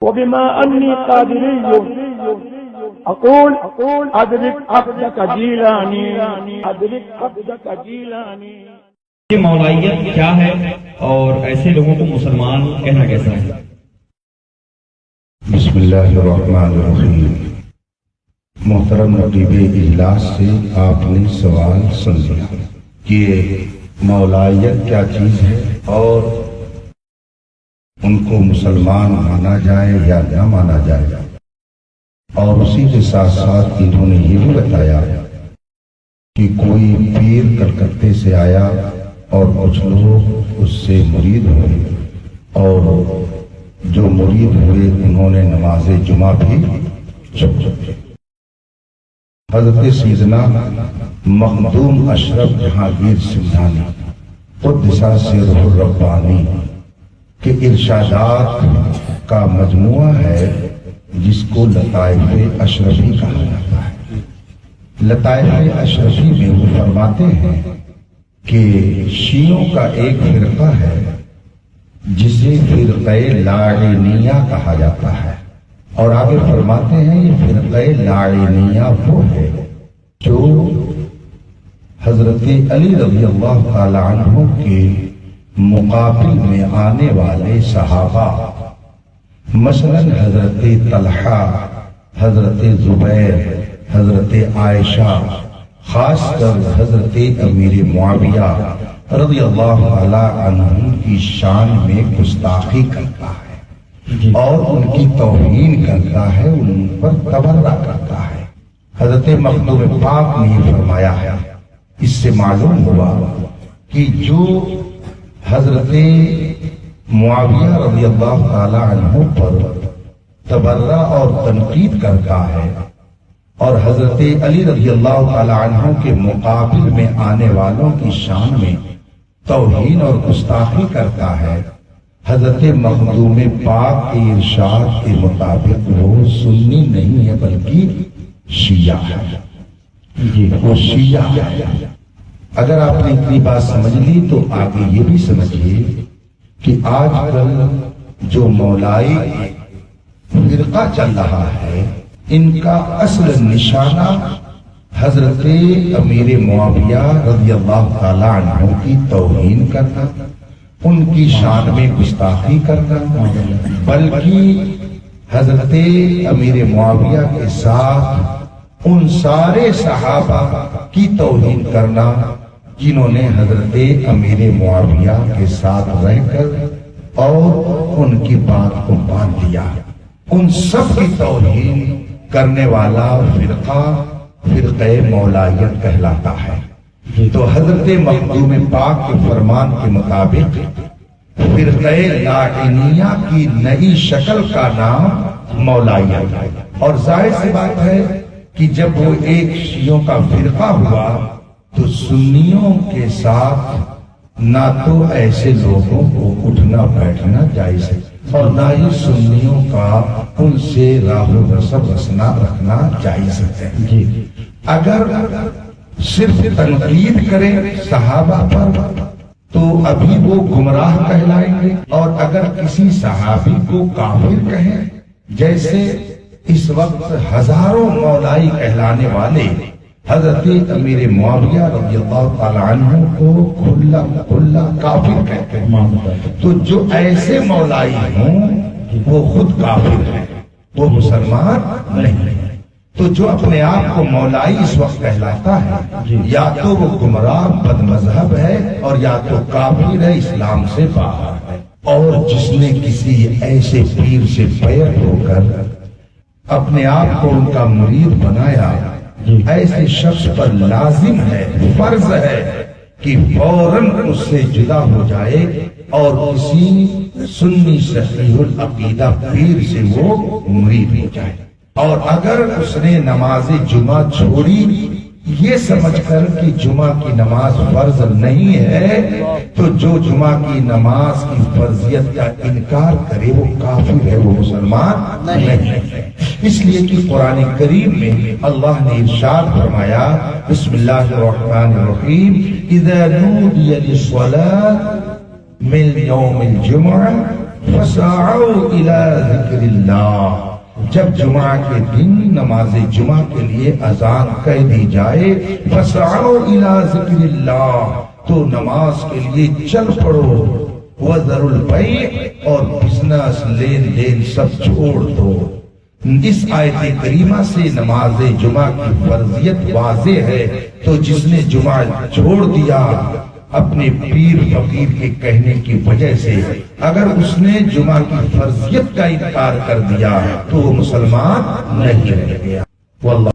وبما أني قادري أقول أدرك عبدك جيلاني أدرك عبدك جيلاني. یہ مولائیت کیا ہے اور ایسے لوگوں کو مسلمان کہنا کیسا ہے؟ بسم اللہ الرحمن الرحیم. محترم رقیب اجلاس سے آپ نے سوال سن لیا کہ مولائیت کیا چیز ہے اور ان کو مسلمان مانا جائے یا نہ مانا جائے، اور اسی کے ساتھ ساتھ انہوں نے یہ بھی بتایا کہ کوئی پیر کلکتے سے آیا اور کچھ لوگ اس سے مرید ہوئے، اور جو مرید ہوئے انہوں نے نماز جمعہ بھی چھوڑ دی. حضرت سیدنا مخدوم اشرف جہانگیر سمدھانی قدس سرہ الربانی کے ارشادات کا مجموعہ ہے جس کو لطائف اشرفی کہا جاتا ہے. لطائف اشرفی میں وہ فرماتے ہیں کہ شیعوں کا ایک فرقہ ہے جسے فرقہ لاعنیہ کہا جاتا ہے، اور آگے فرماتے ہیں یہ فرقہ لاعنیہ وہ ہے جو حضرت علی رضی اللہ تعالی عنہ کے مقابل میں آنے والے صحابہ، مثلا حضرت طلحہ، حضرت زبیر، حضرت عائشہ، خاص کر حضرت امیر معاویہ رضی اللہ تعالی عنہ کی شان میں گستاخی کرتا ہے اور ان کی توہین کرتا ہے، ان پر تبرہ کرتا ہے. حضرت مخدوم پاک نے یہ فرمایا ہے. اس سے معلوم ہوا کہ جو حضرت معاویہ رضی اللہ تعالی عنہ پر تبرہ اور تنقید کرتا ہے اور حضرت علی رضی اللہ تعالی عنہ کے مقابل میں آنے والوں کی شان میں توہین اور گستاخی کرتا ہے، حضرت مخدوم پاک کے ارشاد کے مطابق وہ سنی نہیں ہے بلکہ شیعہ ہے. وہ شیعہ ہے. اگر آپ نے اتنی بات سمجھ لی تو آگے یہ بھی سمجھیے کہ آج کل جو مولائی فرقہ چل رہا ہے ان کا اصل نشانہ حضرت امیر معاویہ رضی اللہ تعالی عنہ کی توہین کرنا، ان کی شان میں گستاخی کرنا، بلکہ حضرت امیر معاویہ کے ساتھ ان سارے صحابہ کی توہین کرنا جنہوں نے حضرت امیر معاویہ کے ساتھ رہ کر اور ان کی بات کو مان لیا. ان سب کی توہین کرنے والا فرقہ فرقہ مولائیت کہلاتا ہے. تو حضرت مخدوم پاک کے فرمان کے مطابق فرقہ لاعنیہ کی نئی شکل کا نام مولائیت ہے. اور ظاہر سی بات ہے کہ جب وہ ایک شیعوں کا فرقہ ہوا تو سنیوں کے ساتھ نہ تو ایسے لوگوں کو اٹھنا بیٹھنا جائز ہے اور نہ ہی سنیوں کا ان سے راہ و نسب رکھنا جائز ہے. اگر صرف تنقید کریں صحابہ پر تو ابھی وہ گمراہ کہلائیں گے، اور اگر کسی صحابی کو کافر کہیں، جیسے اس وقت ہزاروں مولائی کہلانے والے حضرت امیر معاویہ رضی اللہ تعالی عنہ کو کھلا کافر کہتے ہیں، تو جو ایسے مولائی ہوں وہ خود کافر ہیں، وہ مسلمان نہیں ہیں. تو جو اپنے آپ کو مولائی اس وقت کہلاتا ہے یا تو وہ گمراہ بد مذہب ہے اور یا تو کافر ہے، اسلام سے باہر ہے. اور جس نے کسی ایسے پیر سے بیعت ہو کر اپنے آپ کو ان کا مرید بنایا، ایسے شخص پر لازم ہے، فرض ہے کہ فوراً اس سے جدا ہو جائے اور کسی سنی صحیح العقیدہ پیر سے وہ مرید ہو جائے. اور اگر اس نے نماز جمعہ چھوڑی یہ سمجھ کر کہ جمعہ کی نماز فرض نہیں ہے، تو جو جمعہ کی نماز کی فرضیت کا انکار کرے وہ کافر ہے، وہ مسلمان نہیں ہے. اس لیے کہ قرآن کریم میں اللہ نے ارشاد فرمایا، بسم اللہ الرحمن الرحیم، اذا نودی للصلاة من یوم الجمعہ فسعوا الى ذکر اللہ، جب جمعہ کے دن نماز جمعہ کے لیے اذان کہہ دی جائے، فسعوا الى ذکر اللہ، تو نماز کے لیے چل پڑو، وذروا البیع، اور بزنس لین دین سب چھوڑ دو۔ اس آیت کریمہ سے نماز جمعہ کی فرضیت واضح ہے، تو جس نے جمعہ چھوڑ دیا اپنے پیر فقیر کے کہنے کی وجہ سے، اگر اس نے جمعہ کی فرضیت کا انکار کر دیا تو وہ مسلمان نہیں رہ گیا۔ واللہ